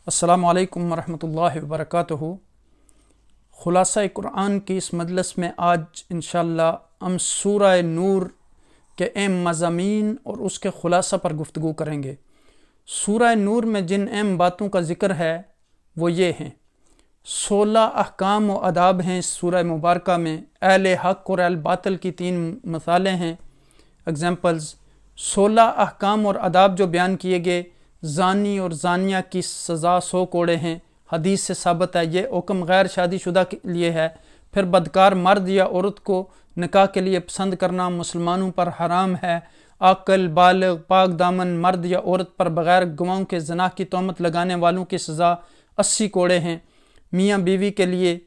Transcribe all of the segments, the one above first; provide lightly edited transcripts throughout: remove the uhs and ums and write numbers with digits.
السلام علیکم ورحمۃ اللہ وبرکاتہ۔ خلاصہ قرآن کی اس مجلس میں آج انشاءاللہ ہم سورہ نور کے اہم مضامین اور اس کے خلاصہ پر گفتگو کریں گے۔ سورہ نور میں جن اہم باتوں کا ذکر ہے وہ یہ ہیں: 16 احکام و آداب ہیں اس سورہ مبارکہ میں، اہل حق اور اہل باطل کی 3 مثالیں ہیں، اگزامپلز۔ 16 احکام اور آداب جو بیان کیے گئے، زانی اور زانیہ کی سزا 100 کوڑے ہیں، حدیث سے ثابت ہے۔ یہ حکم غیر شادی شدہ کے لیے ہے۔ پھر بدکار مرد یا عورت کو نکاح کے لیے پسند کرنا مسلمانوں پر حرام ہے۔ عاقل بالغ پاک دامن مرد یا عورت پر بغیر گواہوں کے زنا کی تہمت لگانے والوں کی سزا 80 کوڑے ہیں۔ میاں بیوی کے لیے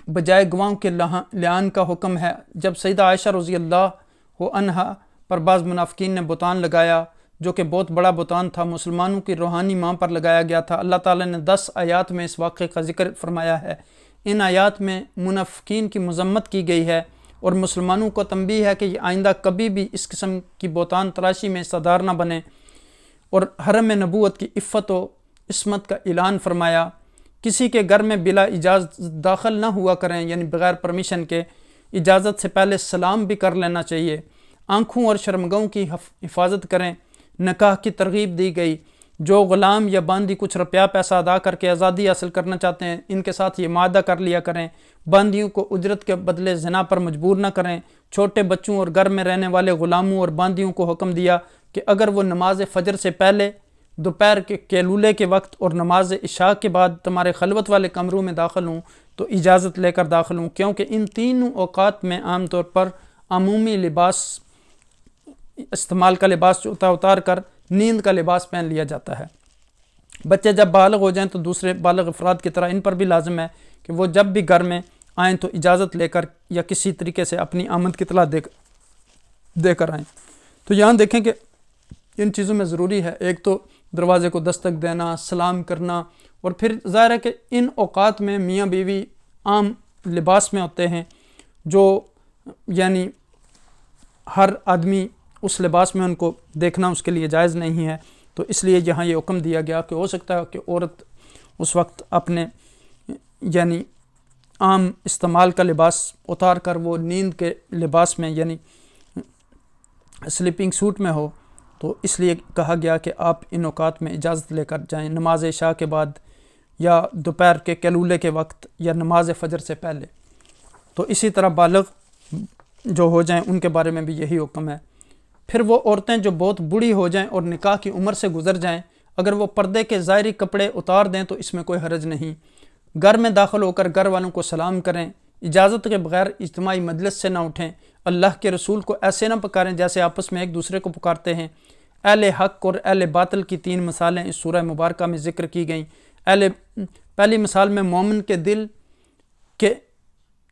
بجائے گواہوں کے لعان کا حکم ہے۔ جب سیدہ عائشہ رضی اللہ عنہا پر بعض منافقین نے بہتان لگایا جو کہ بہت بڑا بہتان تھا، مسلمانوں کی روحانی ماں پر لگایا گیا تھا، اللہ تعالیٰ نے 10 آیات میں اس واقعے کا ذکر فرمایا ہے۔ ان آیات میں منافقین کی مذمت کی گئی ہے اور مسلمانوں کو تنبیہ ہے کہ یہ آئندہ کبھی بھی اس قسم کی بہتان تراشی میں حصہ نہ بنے، اور حرم نبوت کی عفت و عصمت کا اعلان فرمایا۔ کسی کے گھر میں بلا اجازت داخل نہ ہوا کریں، یعنی بغیر پرمیشن کے، اجازت سے پہلے سلام بھی کر لینا چاہیے۔ آنکھوں اور شرمگاہوں کی حفاظت کریں۔ نکاح کی ترغیب دی گئی۔ جو غلام یا باندی کچھ روپیہ پیسہ ادا کر کے آزادی حاصل کرنا چاہتے ہیں، ان کے ساتھ یہ معاہدہ کر لیا کریں۔ باندیوں کو اجرت کے بدلے زنا پر مجبور نہ کریں۔ چھوٹے بچوں اور گھر میں رہنے والے غلاموں اور باندیوں کو حکم دیا کہ اگر وہ نماز فجر سے پہلے، دوپہر کے قیلولے کے وقت اور نماز عشاء کے بعد تمہارے خلوت والے کمروں میں داخل ہوں تو اجازت لے کر داخل ہوں، کیونکہ ان تینوں اوقات میں عام طور پر عمومی لباس استعمال کا لباس جو ہوتا ہے اتار کر نیند کا لباس پہن لیا جاتا ہے۔ بچے جب بالغ ہو جائیں تو دوسرے بالغ افراد کی طرح ان پر بھی لازم ہے کہ وہ جب بھی گھر میں آئیں تو اجازت لے کر یا کسی طریقے سے اپنی آمد کی اطلاع دے کر آئیں۔ تو یہاں دیکھیں کہ ان چیزوں میں ضروری ہے، ایک تو دروازے کو دستک دینا، سلام کرنا، اور پھر ظاہر ہے کہ ان اوقات میں میاں بیوی عام لباس میں ہوتے ہیں جو یعنی ہر آدمی اس لباس میں ان کو دیکھنا اس کے لیے جائز نہیں ہے، تو اس لیے یہاں یہ حکم دیا گیا کہ ہو سکتا ہے کہ عورت اس وقت اپنے یعنی عام استعمال کا لباس اتار کر وہ نیند کے لباس میں یعنی سلیپنگ سوٹ میں ہو، تو اس لیے کہا گیا کہ آپ ان اوقات میں اجازت لے کر جائیں، نماز عشاء کے بعد یا دوپہر کے قیلولے کے وقت یا نماز فجر سے پہلے۔ تو اسی طرح بالغ جو ہو جائیں ان کے بارے میں بھی یہی حکم ہے۔ پھر وہ عورتیں جو بہت بوڑھی ہو جائیں اور نکاح کی عمر سے گزر جائیں، اگر وہ پردے کے ظاہری کپڑے اتار دیں تو اس میں کوئی حرج نہیں۔ گھر میں داخل ہو کر گھر والوں کو سلام کریں، اجازت کے بغیر اجتماعی مجلس سے نہ اٹھیں، اللہ کے رسول کو ایسے نہ پکاریں جیسے آپس میں ایک دوسرے کو پکارتے ہیں۔ اہل حق اور اہل باطل کی 3 مثالیں اس سورہ مبارکہ میں ذکر کی گئیں۔ پہلی مثال میں مومن کے دل کے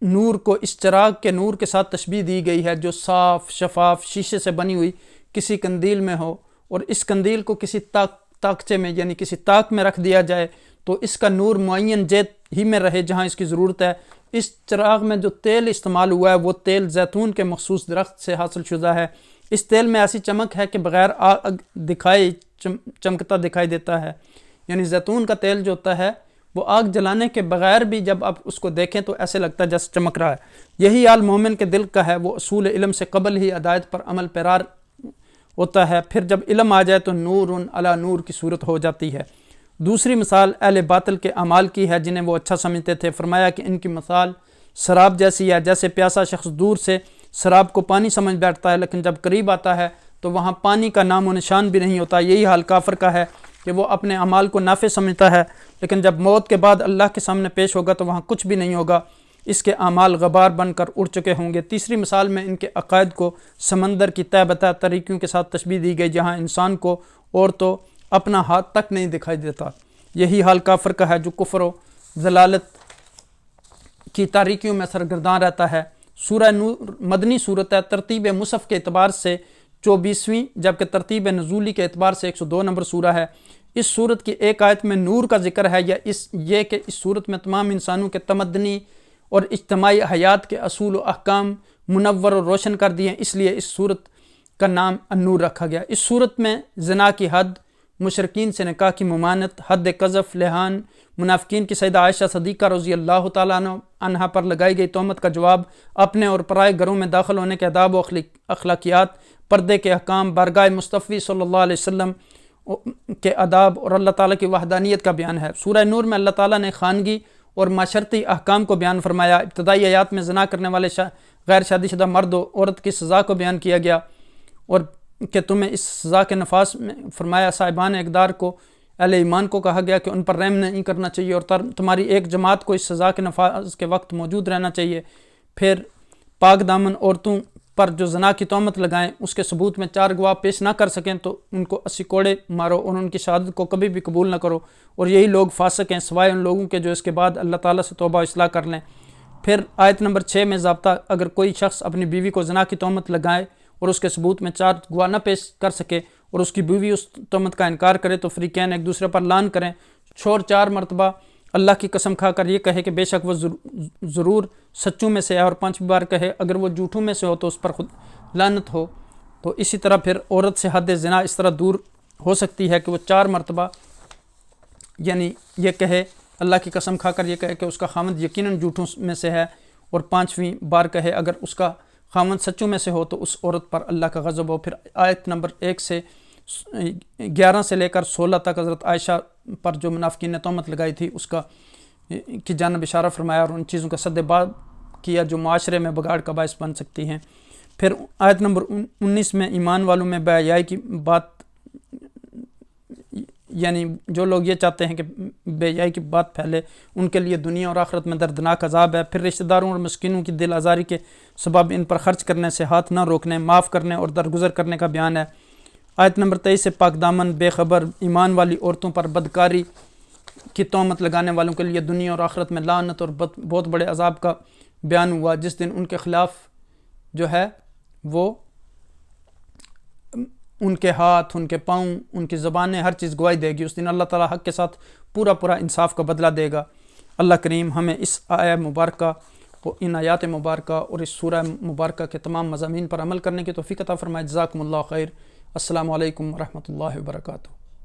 نور کو اس چراغ کے نور کے ساتھ تشبیہ دی گئی ہے جو صاف شفاف شیشے سے بنی ہوئی کسی قندیل میں ہو، اور اس قندیل کو کسی تاکچے میں یعنی کسی تاک میں رکھ دیا جائے تو اس کا نور معین جہت ہی میں رہے جہاں اس کی ضرورت ہے۔ اس چراغ میں جو تیل استعمال ہوا ہے وہ تیل زیتون کے مخصوص درخت سے حاصل شدہ ہے۔ اس تیل میں ایسی چمک ہے کہ بغیر آگ دکھائے چمکتا دکھائی دیتا ہے، یعنی زیتون کا تیل جو ہوتا ہے وہ آگ جلانے کے بغیر بھی جب آپ اس کو دیکھیں تو ایسے لگتا ہے جیسے چمک رہا ہے۔ یہی حال مومن کے دل کا ہے، وہ اصول علم سے قبل ہی ہدایت پر عمل پیرا ہوتا ہے، پھر جب علم آ جائے تو نور علی نور کی صورت ہو جاتی ہے۔ دوسری مثال اہل باطل کے اعمال کی ہے جنہیں وہ اچھا سمجھتے تھے، فرمایا کہ ان کی مثال شراب جیسی ہے، جیسے پیاسا شخص دور سے شراب کو پانی سمجھ بیٹھتا ہے لیکن جب قریب آتا ہے تو وہاں پانی کا نام و نشان بھی نہیں ہوتا۔ یہی حال کافر کا ہے کہ وہ اپنے اعمال کو نافع سمجھتا ہے لیکن جب موت کے بعد اللہ کے سامنے پیش ہوگا تو وہاں کچھ بھی نہیں ہوگا، اس کے اعمال غبار بن کر اڑ چکے ہوں گے۔ تیسری مثال میں ان کے عقائد کو سمندر کی تہ بتہ تاریکیوں کے ساتھ تشبیہ دی گئی جہاں انسان کو اور تو اپنا ہاتھ تک نہیں دکھائی دیتا۔ یہی حال کافر کا ہے جو کفر و ضلالت کی تاریکیوں میں سرگرداں رہتا ہے۔ سورہ نور مدنی صورت ہے، ترتیب مصحف کے اعتبار سے 24ویں جبکہ ترتیب نزولی کے اعتبار سے 102 نمبر سورہ ہے۔ اس سورت کی ایک آیت میں نور کا ذکر ہے، یا یہ کہ اس سورت میں تمام انسانوں کے تمدنی اور اجتماعی حیات کے اصول و احکام منور اور روشن کر دیے، اس لیے اس سورت کا نام النور رکھا گیا۔ اس سورت میں زنا کی حد، مشرکین سے نکاح کی ممانعت، حد قذف، لعان، منافقین کی سیدہ عائشہ صدیقہ رضی اللہ تعالیٰ عنہا پر لگائی گئی تہمت کا جواب، اپنے اور پرائے گھروں میں داخل ہونے کے آداب و اخلاقیات، پردے کے احکام، بارگاہ مصطفی صلی اللہ علیہ وسلم کے آداب اور اللہ تعالیٰ کی وحدانیت کا بیان ہے۔ سورہ نور میں اللہ تعالیٰ نے خانگی اور معاشرتی احکام کو بیان فرمایا۔ ابتدائی آیات میں زنا کرنے والے غیر شادی شدہ مرد و عورت کی سزا کو بیان کیا گیا اور کہ تمہیں اس سزا کے نفاذ میں فرمایا صاحبان اقدار کو، اہل ایمان کو کہا گیا کہ ان پر رحم نہیں کرنا چاہیے اور تمہاری ایک جماعت کو اس سزا کے نفاذ کے وقت موجود رہنا چاہیے۔ پھر پاک دامن عورتوں پر جو زنا کی تہمت لگائیں اس کے ثبوت میں 4 گواہ پیش نہ کر سکیں تو ان کو 80 کوڑے مارو اور ان کی شہادت کو کبھی بھی قبول نہ کرو، اور یہی لوگ فاسق ہیں سوائے ان لوگوں کے جو اس کے بعد اللہ تعالیٰ سے توبہ و اصلاح کر لیں۔ پھر آیت نمبر 6 میں ضابطہ، اگر کوئی شخص اپنی بیوی کو زنا کی تہمت لگائے اور اس کے ثبوت میں 4 گواہ نہ پیش کر سکے اور اس کی بیوی اس تہمت کا انکار کرے تو فریقین ایک دوسرے پر لعن کریں، چھوڑ 4 مرتبہ اللہ کی قسم کھا کر یہ کہے کہ بے شک وہ ضرور سچوں میں سے ہے، اور 5 بار کہے اگر وہ جھوٹوں میں سے ہو تو اس پر خود لعنت ہو۔ تو اسی طرح پھر عورت سے حد زنا اس طرح دور ہو سکتی ہے کہ وہ 4 مرتبہ یعنی یہ کہے، اللہ کی قسم کھا کر یہ کہے کہ اس کا خامد یقیناً جھوٹوں میں سے ہے، اور 5ویں بار کہے اگر اس کا خامد سچوں میں سے ہو تو اس عورت پر اللہ کا غضب ہو۔ پھر آیت نمبر 1 سے 11 سے لے کر 16 تک حضرت عائشہ پر جو منافقین نے تہمت لگائی تھی اس کی جانب اشارہ فرمایا اور ان چیزوں کا سد باب کیا جو معاشرے میں بگاڑ کا باعث بن سکتی ہیں۔ پھر آیت نمبر 19 میں ایمان والوں میں بے حیائی کی بات، یعنی جو لوگ یہ چاہتے ہیں کہ بے حیائی کی بات پھیلے ان کے لیے دنیا اور آخرت میں دردناک عذاب ہے۔ پھر رشتہ داروں اور مسکینوں کی دل آزاری کے سبب ان پر خرچ کرنے سے ہاتھ نہ روکنے، معاف کرنے اور درگزر کرنے کا بیان ہے۔ آیت نمبر 23 سے پاک دامن، بے خبر، ایمان والی عورتوں پر بدکاری کی تہمت لگانے والوں کے لیے دنیا اور آخرت میں لعنت اور بہت بڑے عذاب کا بیان ہوا، جس دن ان کے خلاف جو ہے وہ ان کے ہاتھ، ان کے پاؤں، ان کی زبانیں، ہر چیز گواہی دے گی۔ اس دن اللہ تعالیٰ حق کے ساتھ پورا انصاف کا بدلہ دے گا۔ اللہ کریم ہمیں اس آیہ مبارکہ کو، ان آیات مبارکہ اور اس سورہ مبارکہ کے تمام مضامین پر عمل کرنے کی توفیق عطا فرمائے۔ جزاکم اللہ خیر۔ السلام علیکم ورحمۃ اللہ وبرکاتہ۔